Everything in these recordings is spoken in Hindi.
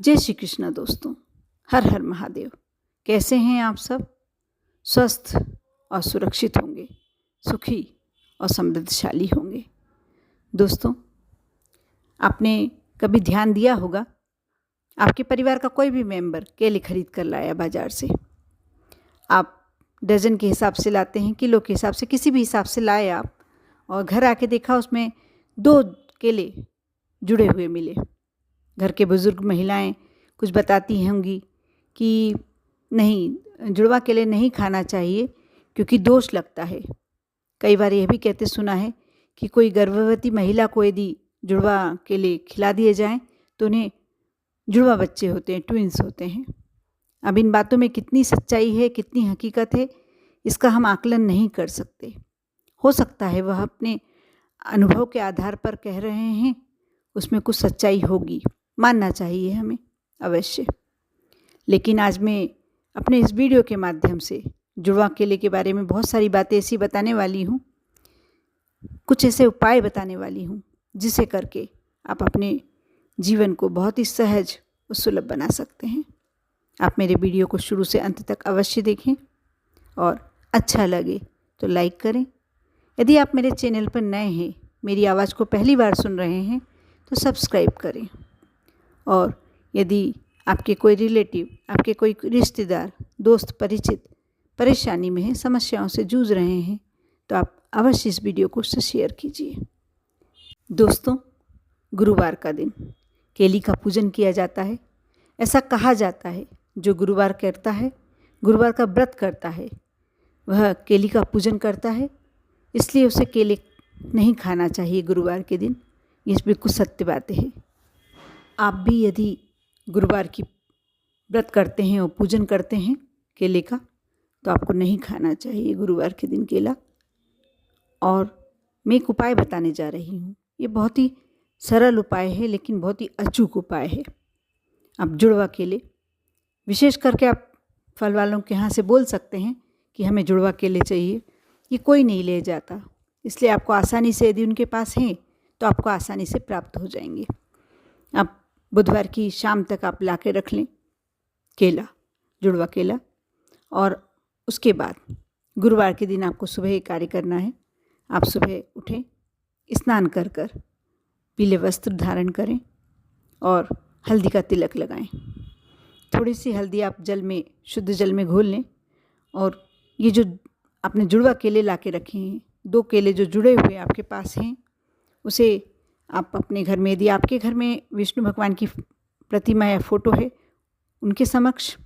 जय श्री कृष्णा दोस्तों। हर हर महादेव। कैसे हैं आप सब? स्वस्थ और सुरक्षित होंगे, सुखी और समृद्धशाली होंगे। दोस्तों, आपने कभी ध्यान दिया होगा, आपके परिवार का कोई भी मेंबर केले खरीद कर लाया बाज़ार से। आप डज़न के हिसाब से लाते हैं, किलो के हिसाब से, किसी भी हिसाब से लाए आप, और घर आके देखा उसमें 2 केले जुड़े हुए मिले। घर के बुज़ुर्ग महिलाएं कुछ बताती होंगी कि नहीं, जुड़वा केले नहीं खाना चाहिए क्योंकि दोष लगता है। कई बार यह भी कहते सुना है कि कोई गर्भवती महिला को यदि जुड़वा केले खिला दिए जाएं तो उन्हें जुड़वा बच्चे होते हैं, ट्विंस होते हैं। अब इन बातों में कितनी सच्चाई है, कितनी हकीकत है, इसका हम आकलन नहीं कर सकते। हो सकता है वह अपने अनुभव के आधार पर कह रहे हैं, उसमें कुछ सच्चाई होगी, मानना चाहिए हमें अवश्य। लेकिन आज मैं अपने इस वीडियो के माध्यम से जुड़वा केले के बारे में बहुत सारी बातें ऐसी बताने वाली हूँ, कुछ ऐसे उपाय बताने वाली हूँ जिसे करके आप अपने जीवन को बहुत ही सहज और सुलभ बना सकते हैं। आप मेरे वीडियो को शुरू से अंत तक अवश्य देखें और अच्छा लगे तो लाइक करें। यदि आप मेरे चैनल पर नए हैं, मेरी आवाज़ को पहली बार सुन रहे हैं, तो सब्सक्राइब करें। और यदि आपके कोई रिलेटिव, आपके कोई रिश्तेदार, दोस्त, परिचित परेशानी में हैं, समस्याओं से जूझ रहे हैं, तो आप अवश्य इस वीडियो को शेयर कीजिए। दोस्तों, गुरुवार का दिन केली का पूजन किया जाता है। ऐसा कहा जाता है जो गुरुवार करता है, गुरुवार का व्रत करता है, वह केली का पूजन करता है, इसलिए उसे केले नहीं खाना चाहिए गुरुवार के दिन। ये बिल्कुल सत्य बातें हैं। आप भी यदि गुरुवार की व्रत करते हैं और पूजन करते हैं केले का, तो आपको नहीं खाना चाहिए गुरुवार के दिन केला। और मैं एक उपाय बताने जा रही हूँ। ये बहुत ही सरल उपाय है, लेकिन बहुत ही अचूक उपाय है। आप जुड़वा केले, विशेष करके आप फल वालों के यहाँ से बोल सकते हैं कि हमें जुड़वा केले चाहिए। ये कोई नहीं ले जाता, इसलिए आपको आसानी से, यदि उनके पास हैं तो आपको आसानी से प्राप्त हो जाएंगे। आप बुधवार की शाम तक आप ला के रख लें केला, जुड़वा केला, और उसके बाद गुरुवार के दिन आपको सुबह एक कार्य करना है। आप सुबह उठें, स्नान कर पीले वस्त्र धारण करें और हल्दी का तिलक लगाएं। थोड़ी सी हल्दी आप जल में, शुद्ध जल में घोल लें, और ये जो आपने जुड़वा केले ला के रखे हैं, 2 केले जो जुड़े हुए आपके पास हैं, उसे आप अपने घर में, यदि आपके घर में विष्णु भगवान की प्रतिमा या फ़ोटो है उनके समक्ष,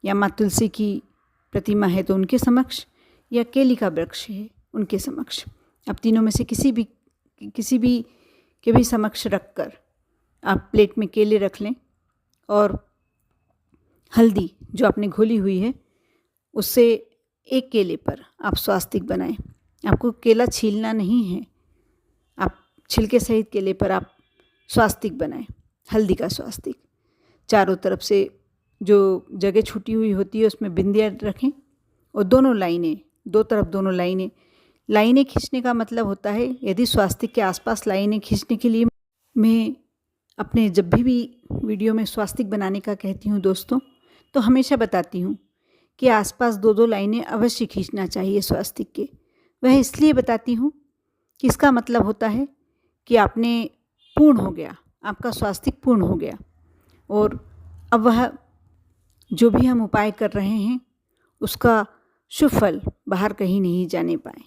या माँ तुलसी की प्रतिमा है तो उनके समक्ष, या केली का वृक्ष है उनके समक्ष, आप तीनों में से किसी भी के भी समक्ष रखकर आप प्लेट में केले रख लें, और हल्दी जो आपने घोली हुई है उससे एक केले पर आप स्वास्तिक बनाएं। आपको केला छीलना नहीं है, आप छिलके सहित केले पर आप स्वास्तिक बनाएं, हल्दी का स्वास्तिक। चारों तरफ से जो जगह छूटी हुई होती है उसमें बिंदियाँ रखें, और दोनों लाइनें, 2 तरफ दोनों लाइनें खींचने का मतलब होता है, यदि स्वास्तिक के आसपास लाइनें खींचने के लिए मैं अपने जब भी वीडियो में स्वास्तिक बनाने का कहती हूँ दोस्तों, तो हमेशा बताती हूँ कि आसपास 2-2 लाइनें अवश्य खींचना चाहिए स्वास्तिक के। वह इसलिए बताती हूँ कि इसका मतलब होता है कि आपने पूर्ण हो गया, आपका स्वास्तिक पूर्ण हो गया, और अब वह जो भी हम उपाय कर रहे हैं उसका शुभ फल बाहर कहीं नहीं जाने पाए,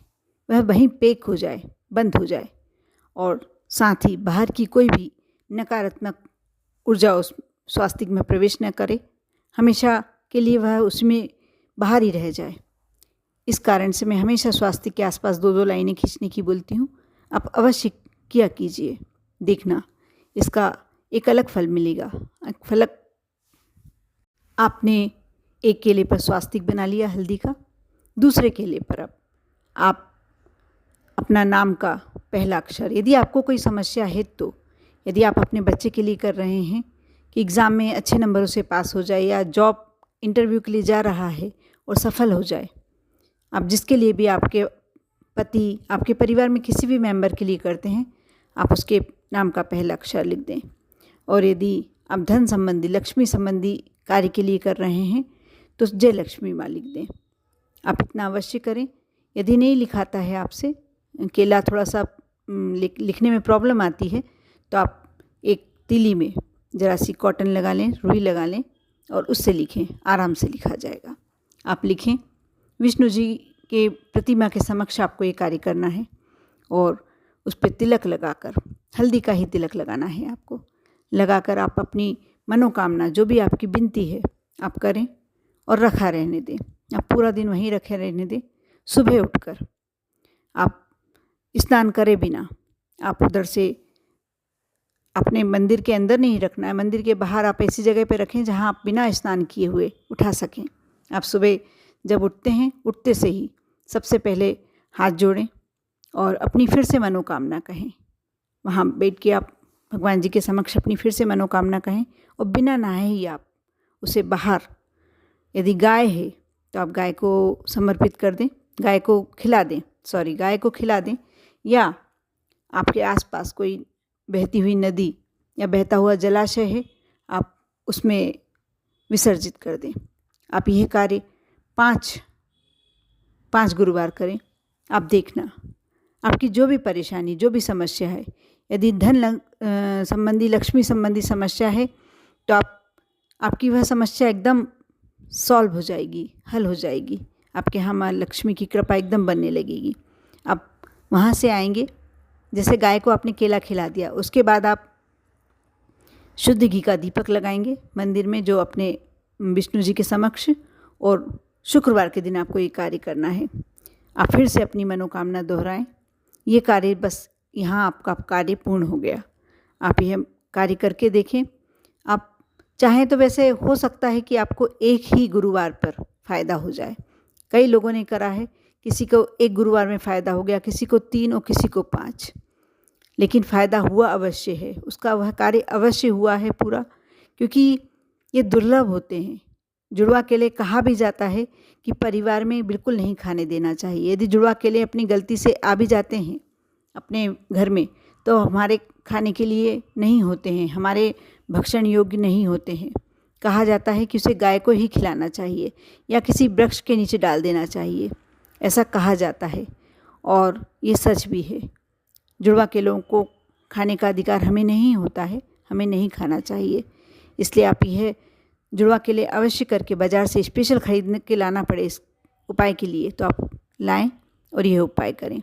वह वहीं पैक हो जाए, बंद हो जाए, और साथ ही बाहर की कोई भी नकारात्मक ऊर्जा उस स्वास्तिक में प्रवेश न करे, हमेशा के लिए वह उसमें बाहर ही रह जाए। इस कारण से मैं हमेशा स्वास्तिक के आसपास 2-2 लाइनें खींचने की बोलती हूँ। आप अवश्य किया कीजिए, देखना इसका एक अलग फल मिलेगा। फलक आपने एक केले पर स्वास्तिक बना लिया हल्दी का, दूसरे केले पर अब आप अपना नाम का पहला अक्षर, यदि आपको कोई समस्या है तो, यदि आप अपने बच्चे के लिए कर रहे हैं कि एग्ज़ाम में अच्छे नंबरों से पास हो जाए, या जॉब इंटरव्यू के लिए जा रहा है और सफल हो जाए, आप जिसके लिए भी, आपके पति, आपके परिवार में किसी भी मेंबर के लिए करते हैं, आप उसके नाम का पहला अक्षर लिख दें। और यदि आप धन संबंधी, लक्ष्मी संबंधी कार्य के लिए कर रहे हैं तो जय लक्ष्मी माँ लिख दें। आप इतना अवश्य करें। यदि नहीं लिखाता है आपसे, केला थोड़ा सा लिखने में प्रॉब्लम आती है, तो आप एक तीली में जरा सी कॉटन लगा लें, रुई लगा लें और उससे लिखें, आराम से लिखा जाएगा। आप लिखें। विष्णु जी के प्रतिमा के समक्ष आपको ये कार्य करना है और उस पर तिलक लगाकर, हल्दी का ही तिलक लगाना है आपको, लगाकर आप अपनी मनोकामना, जो भी आपकी विनती है, आप करें और रखा रहने दें। आप पूरा दिन वहीं रखे रहने दें। सुबह उठकर आप स्नान करे बिना, आप उधर से अपने मंदिर के अंदर नहीं रखना है, मंदिर के बाहर आप ऐसी जगह पे रखें जहां आप बिना स्नान किए हुए उठा सकें। आप सुबह जब उठते हैं, उठते से ही सबसे पहले हाथ जोड़ें और अपनी फिर से मनोकामना कहें। वहाँ बैठ के आप भगवान जी के समक्ष अपनी फिर से मनोकामना कहें और बिना नहाए ही आप उसे बाहर, यदि गाय है तो आप गाय को समर्पित कर दें, गाय को खिला दें, या आपके आसपास कोई बहती हुई नदी या बहता हुआ जलाशय है, आप उसमें विसर्जित कर दें। आप यह कार्य 5 गुरुवार करें। आप देखना, आपकी जो भी परेशानी, जो भी समस्या है, यदि धन संबंधी, लक्ष्मी संबंधी समस्या है, तो आपकी वह समस्या एकदम सॉल्व हो जाएगी, हल हो जाएगी। आपके यहाँ माँ लक्ष्मी की कृपा एकदम बनने लगेगी। आप वहाँ से आएंगे, जैसे गाय को आपने केला खिला दिया, उसके बाद आप शुद्ध घी का दीपक लगाएंगे मंदिर में, जो अपने विष्णु जी के समक्ष, और शुक्रवार के दिन आपको ये कार्य करना है। आप फिर से अपनी मनोकामना दोहराएं। ये कार्य, बस यहाँ आपका कार्य पूर्ण हो गया। आप यह कार्य करके देखें। आप चाहें तो वैसे हो सकता है कि आपको एक ही गुरुवार पर फ़ायदा हो जाए। कई लोगों ने करा है, किसी को एक गुरुवार में फ़ायदा हो गया, किसी को 3 और किसी को 5, लेकिन फ़ायदा हुआ अवश्य है, उसका वह कार्य अवश्य हुआ है पूरा, क्योंकि ये दुर्लभ होते हैं। जुड़वा केले कहा भी जाता है कि परिवार में बिल्कुल नहीं खाने देना चाहिए। यदि जुड़वा केले अपनी गलती से आ भी जाते हैं अपने घर में, तो हमारे खाने के लिए नहीं होते हैं, हमारे भक्षण योग्य नहीं होते हैं। कहा जाता है कि उसे गाय को ही खिलाना चाहिए या किसी वृक्ष के नीचे डाल देना चाहिए, ऐसा कहा जाता है और ये सच भी है। जुड़वा केलों को खाने का अधिकार हमें नहीं होता है, हमें नहीं खाना चाहिए। इसलिए आप यह जुड़वा केले अवश्य करके, बाज़ार से स्पेशल खरीद के लाना पड़े इस उपाय के लिए, तो आप लाएं और यह उपाय करें।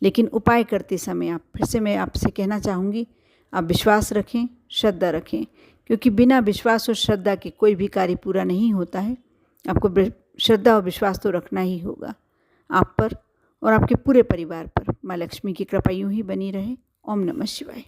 लेकिन उपाय करते समय आप, फिर से मैं आपसे कहना चाहूँगी, आप विश्वास रखें, श्रद्धा रखें, क्योंकि बिना विश्वास और श्रद्धा के कोई भी कार्य पूरा नहीं होता है। आपको श्रद्धा और विश्वास तो रखना ही होगा आप पर और आपके पूरे परिवार पर। माँ लक्ष्मी की कृपा यूँ ही बनी रहे। ओम नमः शिवाय।